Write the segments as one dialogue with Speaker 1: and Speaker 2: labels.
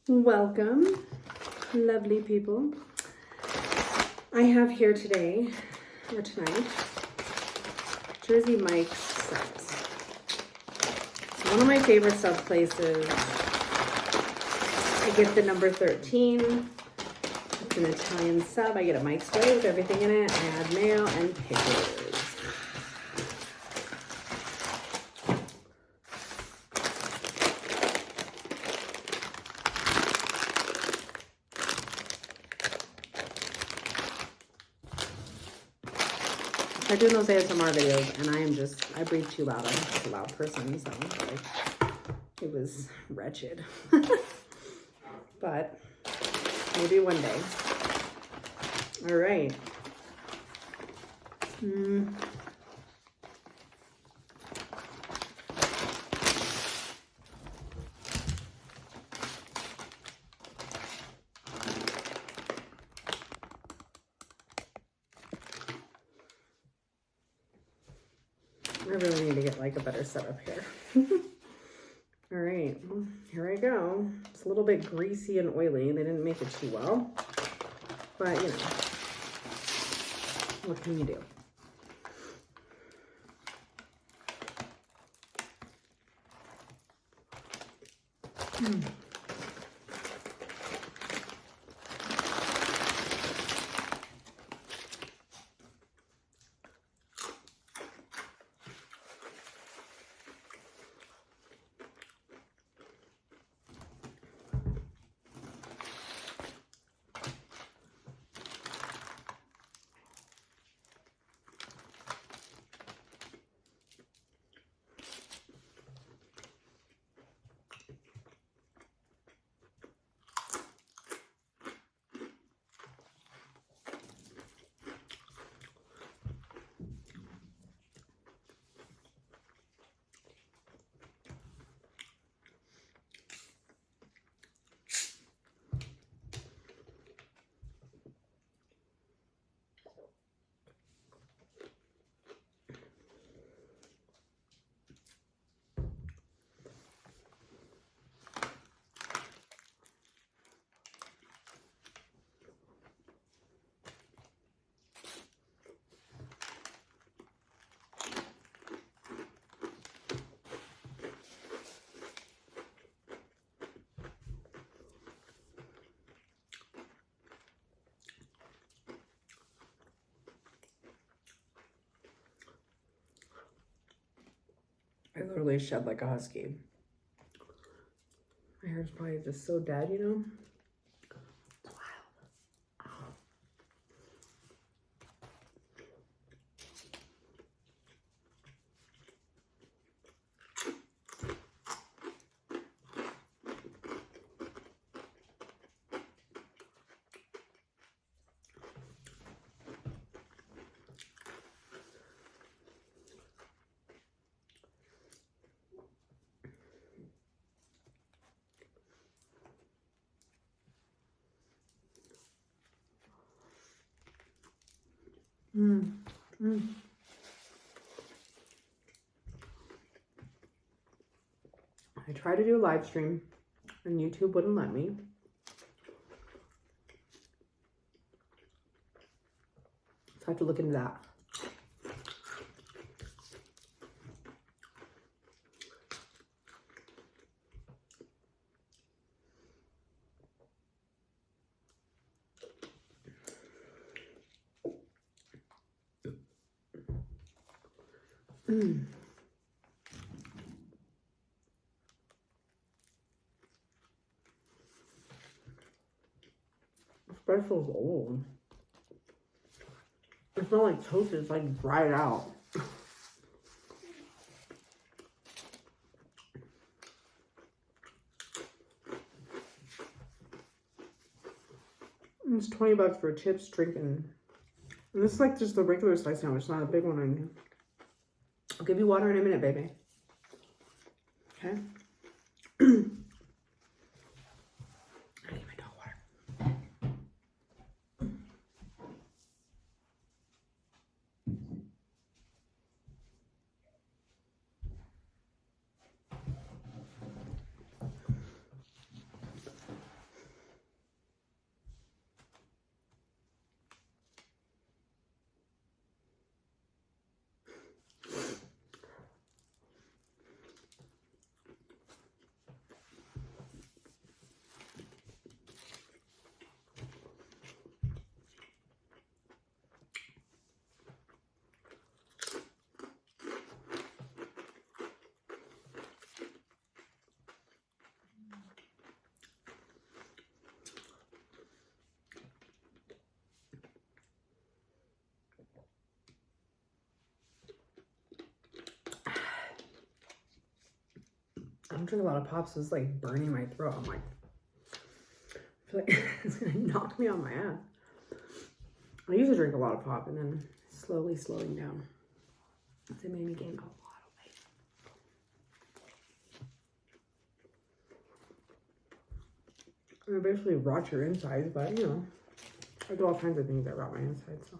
Speaker 1: Welcome, lovely people. I have here today, or tonight, Jersey Mike's subs. It's one of my favorite sub places. I get the number 13. It's an Italian sub. I get a Mike's way with everything in it. I add mayo and pickles. I do those ASMR videos, and I breathe too loud. I'm just a loud person, so like, it was wretched. But maybe one day. All right. I really need to get like a better setup here. All right, well, here I go. It's a little bit greasy and oily. They didn't make it too well, but you know, what can you do? I literally shed like a husky. My hair's probably just so dead, you know? It's wild. Oh. I tried to do a live stream and YouTube wouldn't let me. So I have to look into that. Bread feels old. It's not like toasted, it's like dried out. It's $20 for chips, drink, and this is like just the regular size sandwich, not a big one. I'll give you water in a minute, baby. Okay. I need my dog water. don't drink a lot of pop, so it's like burning my throat. I'm like, I feel like it's gonna knock me on my ass. I used to drink a lot of pop and then slowly slowing down. It made me gain a lot of weight. It basically rots your insides, but you know, I do all kinds of things that rot my insides, so.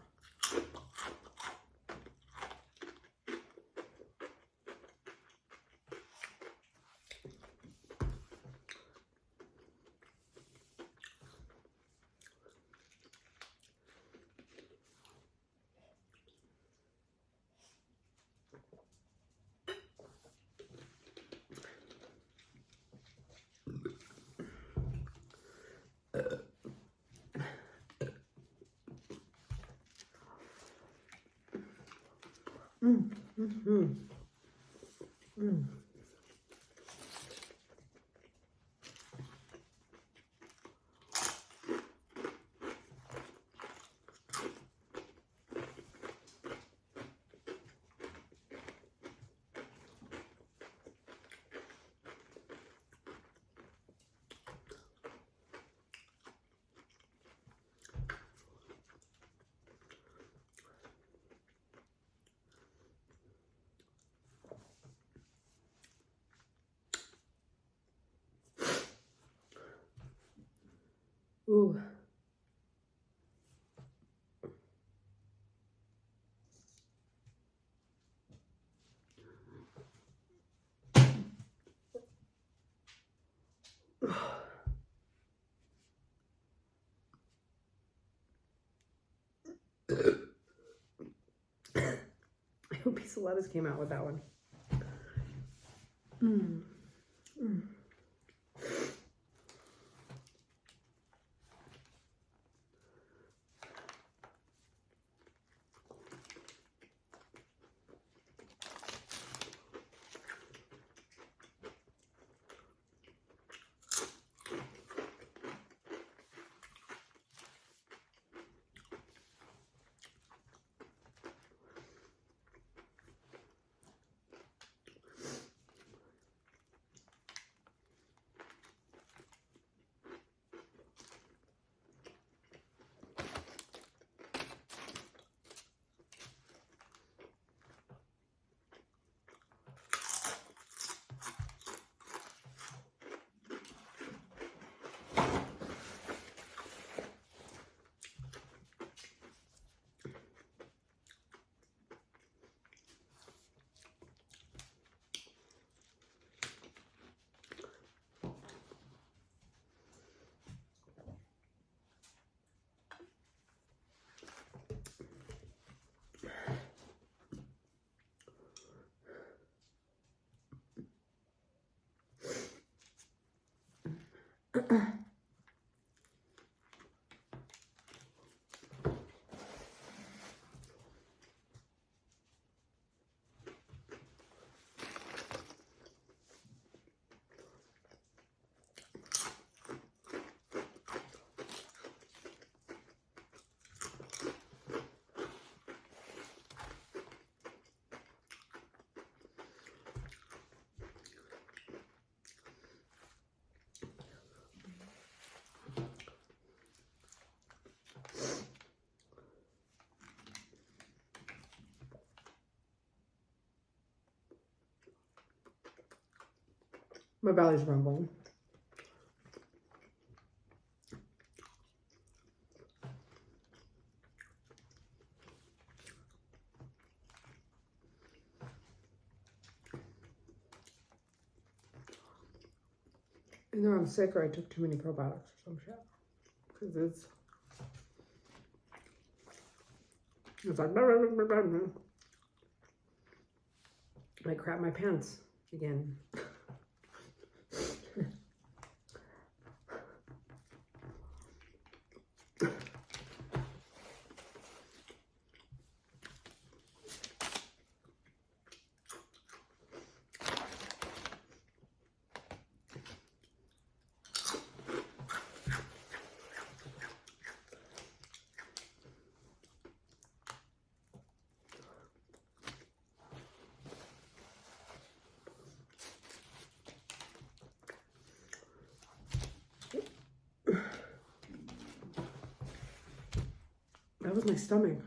Speaker 1: Ooh. I hope Piece of Lettuce came out with that one. My belly's rumbling. Either I'm sick or I took too many probiotics or some shit. Because it's like, blah, blah, blah, blah, blah. I crap my pants again. That was my stomach.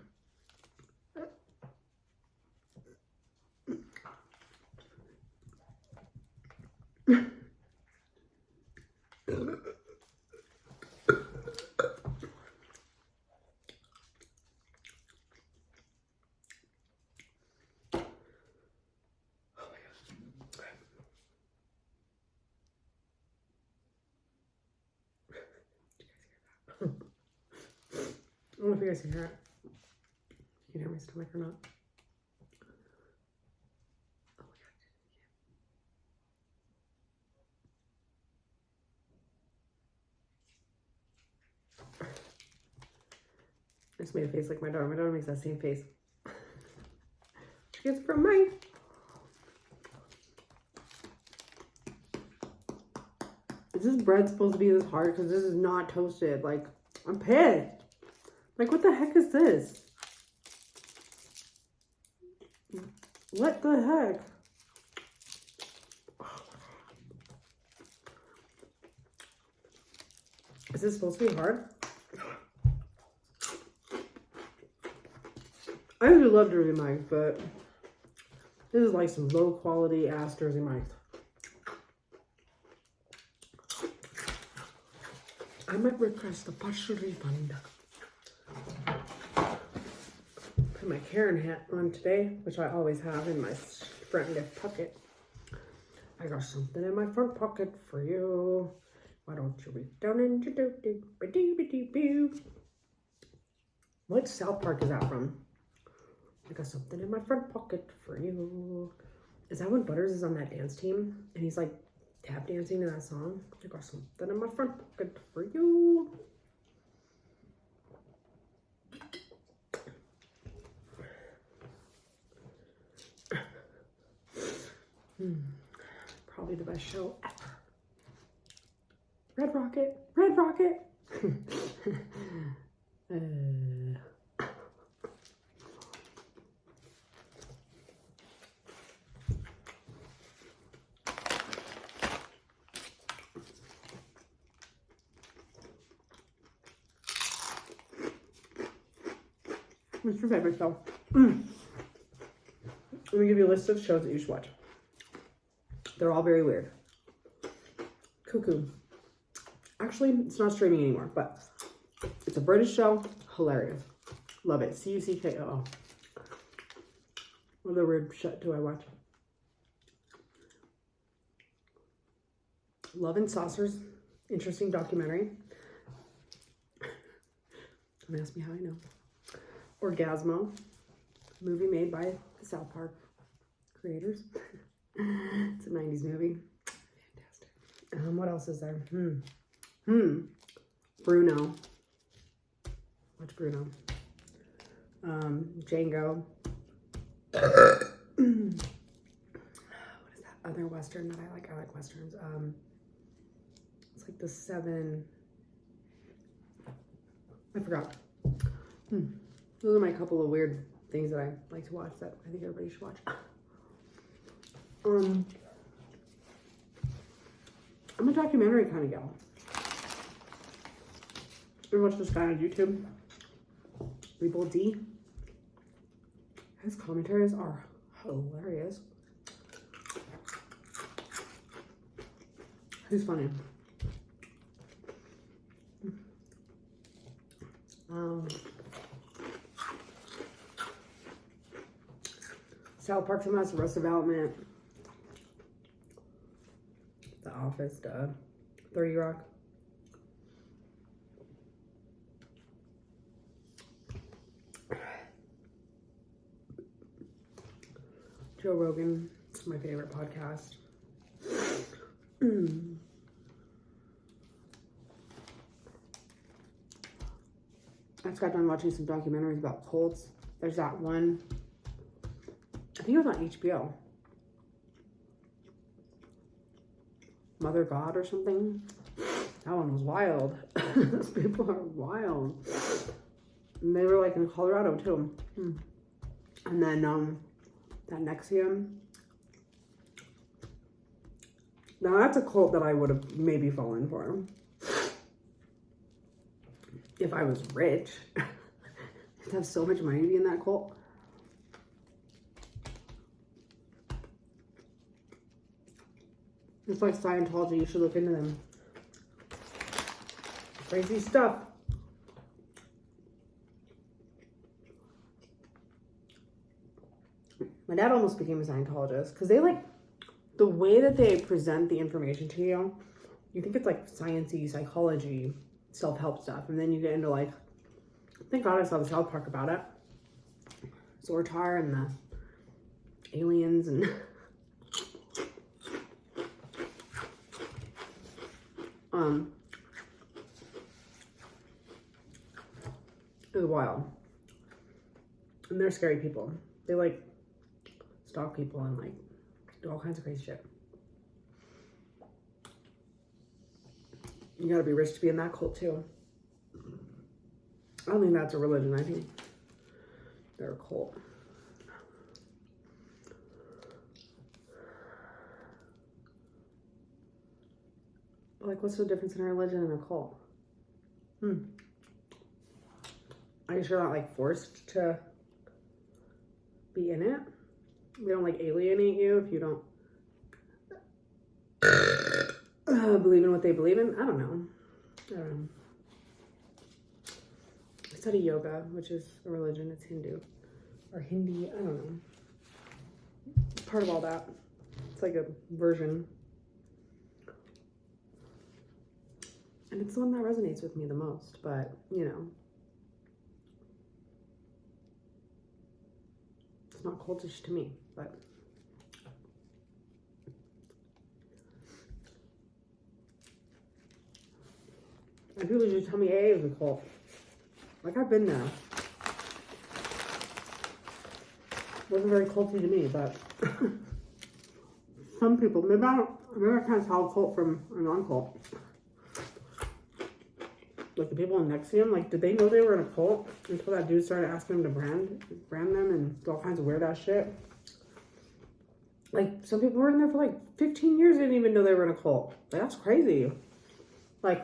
Speaker 1: I don't know if you guys can hear it. You can hear my stomach or not. Oh my god. I just made a face like my daughter. My daughter makes that same face. She gets it from mine. Is this bread supposed to be this hard? Because this is not toasted. Like, I'm pissed. Like, what the heck is this? What the heck? Is this supposed to be hard? I usually love Jersey Mike's, but this is like some low quality ass Jersey Mike's. I might request a partial refund. Put my Karen hat on today, which I always have in my front left pocket. I got something in my front pocket for you. Why don't you reach down and do? What South Park is that from? I got something in my front pocket for you. Is that when Butters is on that dance team and he's like tap dancing to that song? I got something in my front pocket for you. Probably the best show ever. Red Rocket, Red Rocket. What's your favorite show? Let me give you a list of shows that you should watch. They're all very weird. Cuckoo. Actually, it's not streaming anymore, but it's a British show. Hilarious. Love it. Cuckoo. What other weird shit do I watch? Love and Saucers. Interesting documentary. Don't ask me how I know. Orgasmo. Movie made by the South Park creators. It's a 90s movie. Fantastic. What else is there? Bruno. Watch Bruno. Django. What is that other Western that I like? I like Westerns. It's like the 7. I forgot. Those are my couple of weird things that I like to watch that I think everybody should watch. I'm a documentary kind of gal. You ever watch this guy on YouTube? Rebuild D. His commentaries are hilarious. He's funny. South Park's a mess. Arrested Development. The Office. 30 Rock. Joe Rogan. It's my favorite podcast. I just got done watching some documentaries about cults. There's that one. I think it was on HBO. Mother God or something. That one was wild. Those people are wild. And they were like in Colorado too. And then that Nexium. Now that's a cult that I would have maybe fallen for. If I was rich. to have so much money to be in that cult. It's like Scientology. You should look into them. Crazy stuff. My dad almost became a Scientologist because they like the way that they present the information to you. You think it's like sciencey, psychology, self-help stuff, and then you get into like, thank God I saw the South Park about it. Zortar and the aliens and it was wild. And they're scary people. They like stalk people and like do all kinds of crazy shit. You gotta be rich to be in that cult too. I don't think that's a religion. I think they're a cult. Like, what's the difference in a religion and a cult? Are you sure not like forced to be in it? They don't like alienate you if you don't believe in what they believe in? I don't know. I study yoga, which is a religion. It's Hindu or Hindi. I don't know. It's part of all that. It's like a version. And it's the one that resonates with me the most, but you know, it's not cultish to me, but and people just tell me AA is a cult. Like, I've been there. Wasn't very culty to me, but some people, maybe I can't tell a cult from a non-cult. Like the people in Nexium, like, did they know they were in a cult until that dude started asking them to brand them and do all kinds of weird ass shit? Like, some people were in there for like 15 years, didn't even know they were in a cult. Like, that's crazy. Like,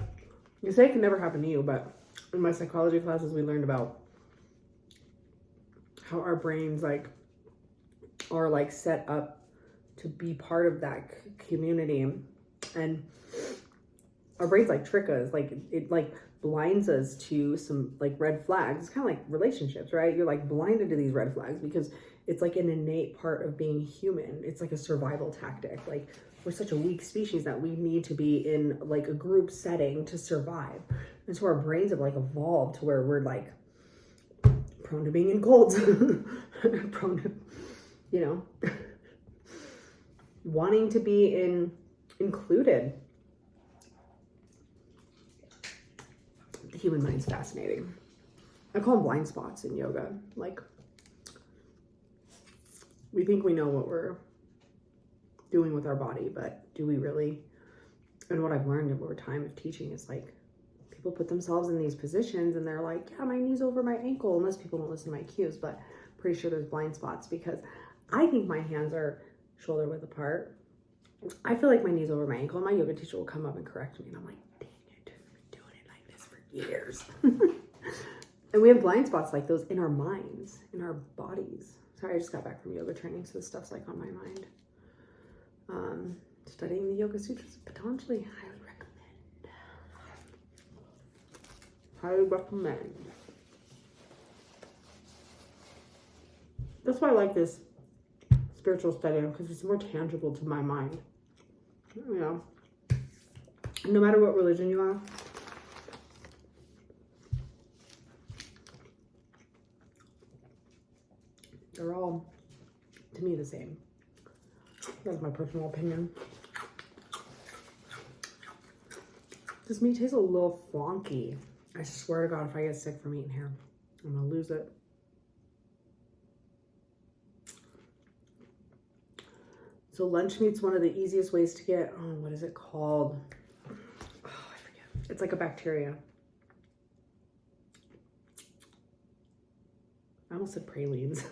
Speaker 1: you say it can never happen to you, but in my psychology classes, we learned about how our brains like are like set up to be part of that community, and our brains like trick us, like it like blinds us to some like red flags. It's kind of like relationships, right? You're like blinded to these red flags because it's like an innate part of being human. It's like a survival tactic. Like, we're such a weak species that we need to be in like a group setting to survive. And so our brains have like evolved to where we're like prone to being in cults, prone to, you know, wanting to be included. The human mind's fascinating. I call them blind spots in yoga. Like, we think we know what we're doing with our body, but do we really? And what I've learned over time of teaching is like, people put themselves in these positions and they're like, yeah, my knee's over my ankle, unless people don't listen to my cues, but pretty sure there's blind spots because I think my hands are shoulder width apart. I feel like my knee's over my ankle, and my yoga teacher will come up and correct me, and I'm like, dang it, I've been doing it like this for years. And we have blind spots like those in our minds, in our bodies. Sorry, I just got back from yoga training, so this stuff's like on my mind. Studying the Yoga Sutras of Patanjali, highly recommend. Highly recommend. That's why I like this spiritual study, because it's more tangible to my mind. You know, no matter what religion you are, they're all, to me, the same. That's my personal opinion. This meat tastes a little flonky. I swear to God, if I get sick from eating here, I'm gonna lose it. So lunch meat's one of the easiest ways to get, oh, what is it called? Oh, I forget. It's like a bacteria. I almost said pralines.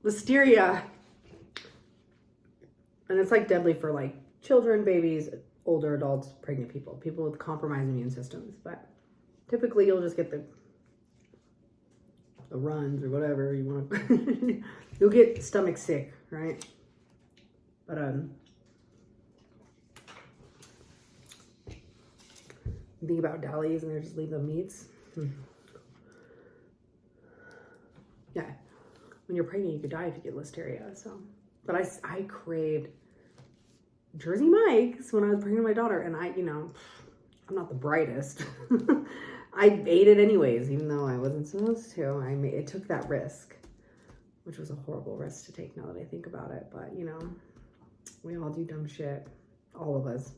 Speaker 1: Listeria. And it's like deadly for like children, babies, older adults, pregnant people, people with compromised immune systems. But typically you'll just get the the runs or whatever you want to. You'll get stomach sick, right? But think about delis and they just leave the meats. Yeah, when you're pregnant, you could die if you get listeria. So, but I craved Jersey Mike's when I was pregnant with my daughter, and I'm not the brightest. I ate it anyways, even though I wasn't supposed to. It took that risk, which was a horrible risk to take now that I think about it. But we all do dumb shit, all of us,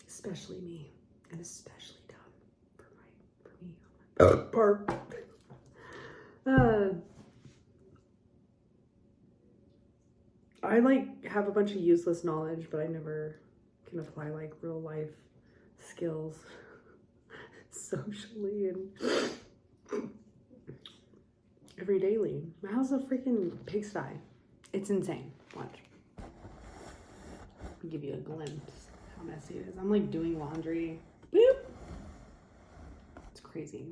Speaker 1: especially me, and especially dumb for me on my part. I have a bunch of useless knowledge, but I never can apply real life skills socially and every daily. My house is a freaking pigsty. It's insane. Watch. I'll give you a glimpse how messy it is. I'm doing laundry. Boop. It's crazy.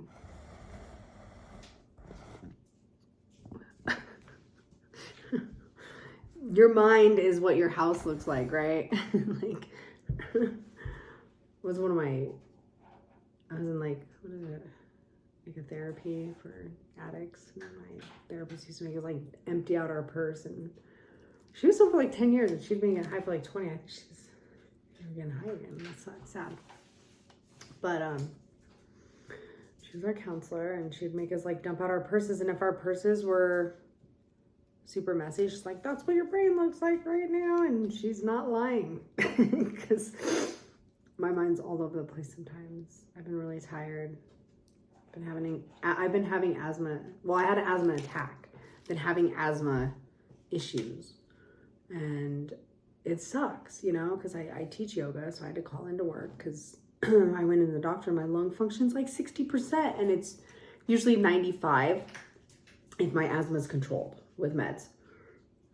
Speaker 1: Your mind is what your house looks like, right? Was one of my, I was in what is it? A therapy for addicts. And my therapist used to make us empty out our purse. And she was sober for 10 years and she'd been getting high for 20. I think she's getting high again. That's sad. But she was our counselor and she'd make us dump out our purses. And if our purses were super messy, she's like, that's what your brain looks like right now. And she's not lying because my mind's all over the place sometimes. I've been really tired. I've been having asthma. Well, I had an asthma attack. Been having asthma issues. And it sucks, because I teach yoga. So I had to call into work because I went into the doctor and my lung function's 60%. And it's usually 95 if my asthma is controlled with meds.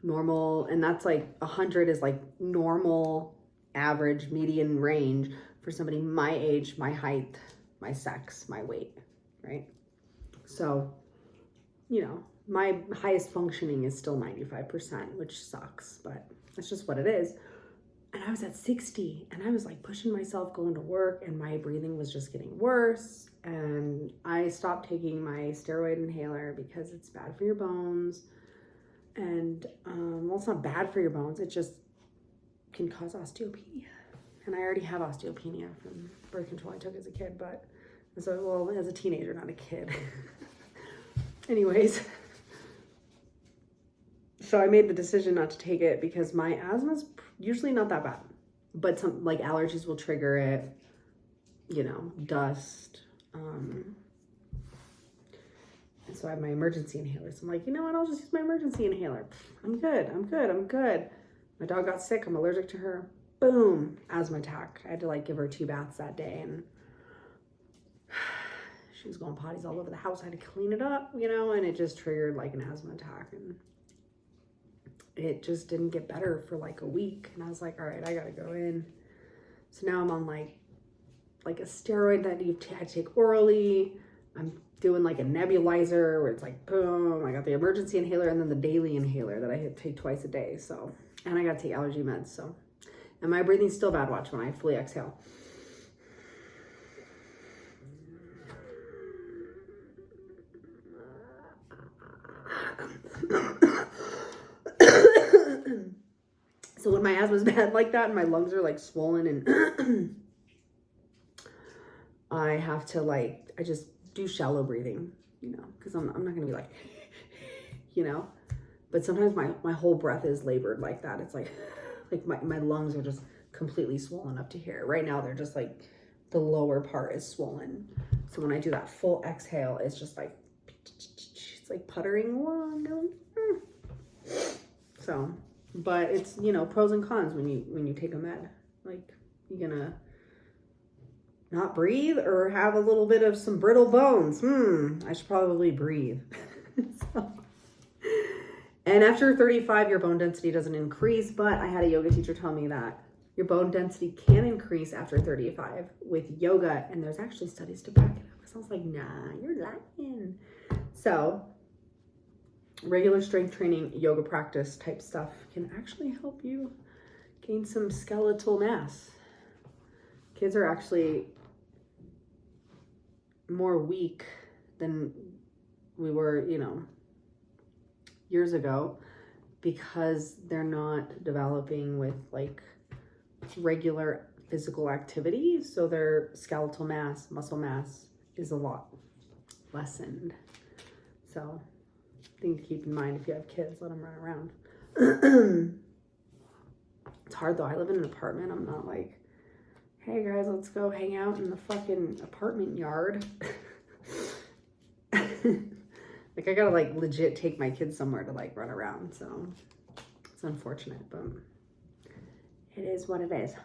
Speaker 1: Normal, and that's 100 is normal, average, median range for somebody my age, my height, my sex, my weight, right? So, my highest functioning is still 95%, which sucks, but that's just what it is. And I was at 60 and I was pushing myself going to work and my breathing was just getting worse. And I stopped taking my steroid inhaler because it's bad for your bones. And, well, it's not bad for your bones. It just can cause osteopenia. And I already have osteopenia from birth control I took as a kid, but, so, well, as a teenager, not a kid. Anyways. So I made the decision not to take it because my asthma's usually not that bad. But some, allergies will trigger it, dust, and so I have my emergency inhaler. So I'm you know what? I'll just use my emergency inhaler. I'm good. My dog got sick. I'm allergic to her. Boom. Asthma attack. I had to give her 2 baths that day. And she was going potties all over the house. I had to clean it up, and it just triggered an asthma attack. And it just didn't get better for a week. And I was all right, I got to go in. So now I'm on a steroid that you had to take orally. I'm doing a nebulizer where it's boom, I got the emergency inhaler and then the daily inhaler that I had to take twice a day. So, and I got to take allergy meds. So, and my breathing's still bad. Watch when I fully exhale. So when my asthma's bad like that and my lungs are swollen and I have to I just do shallow breathing, because I'm not going to be but sometimes my whole breath is labored like that. It's my lungs are just completely swollen up to here. Right now, they're just the lower part is swollen. So when I do that full exhale, it's just it's puttering along. So, but it's, pros and cons when you take a med. You gonna not breathe or have a little bit of some brittle bones? I should probably breathe. So, and after 35, your bone density doesn't increase, but I had a yoga teacher tell me that your bone density can increase after 35 with yoga, and there's actually studies to back it up. So I was nah, you're lying. So regular strength training, yoga practice type stuff can actually help you gain some skeletal mass. Kids are actually more weak than we were, you know, years ago, because they're not developing with like regular physical activity. So their skeletal mass, muscle mass is a lot lessened. So thing to keep in mind if you have kids, let them run around. It's hard though. I live in an apartment. I'm not like, hey guys, let's go hang out in the fucking apartment yard. Like I gotta like legit take my kids somewhere to like run around. So it's unfortunate, but it is what it is.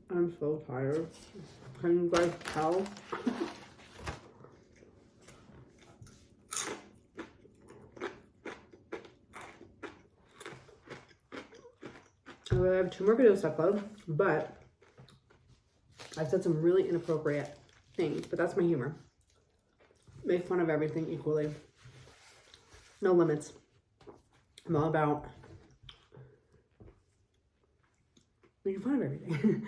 Speaker 1: I'm so tired. Can you guys tell? I have 2 more videos to upload, but I've said some really inappropriate things, but that's my humor. Make fun of everything equally. No limits. I'm all about making fun of everything.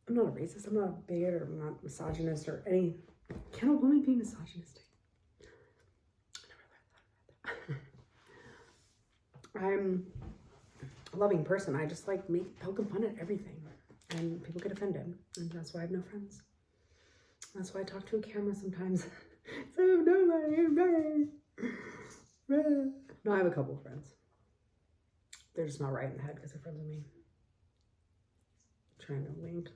Speaker 1: I'm not a racist, I'm not a bigot, or I'm not misogynist or any. Can a woman be misogynistic? I never thought about that. I'm a loving person. I just like poking fun at everything, and people get offended, and that's why I have no friends. That's why I talk to a camera sometimes. So nobody. No, I have a couple of friends. They're just not right in the head because they're friends with me. Trying to wink.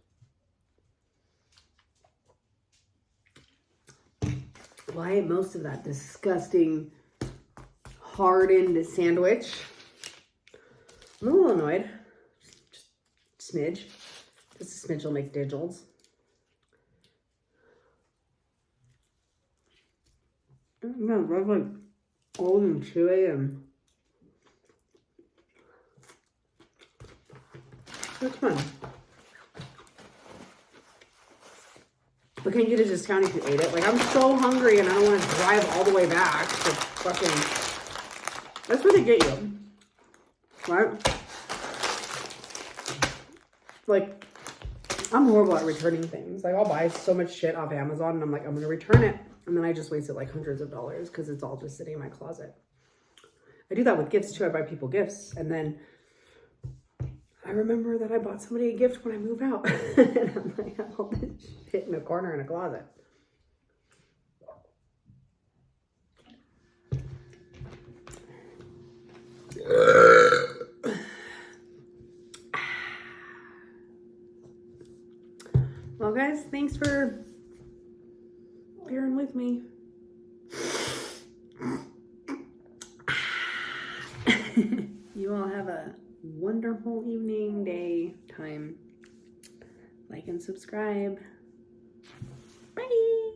Speaker 1: Well, I ate most of that disgusting hardened sandwich. I'm a little annoyed. Just smidge. Just a smidge will make digils. No, that's like old and chewy, and that's fun. But can you get a discount if you ate it? Like, I'm so hungry and I don't want to drive all the way back to fucking... That's where they get you. Right? Like, I'm horrible at returning things. Like, I'll buy so much shit off Amazon and I'm like, I'm going to return it. And then I just wasted like hundreds of dollars because it's all just sitting in my closet. I do that with gifts too. I buy people gifts. And then I remember that I bought somebody a gift when I move out. And I'm like, I have all this shit in a corner in a closet. Well, guys, thanks for bearing with me. You all have a wonderful evening, day, time. Like and subscribe. Bye.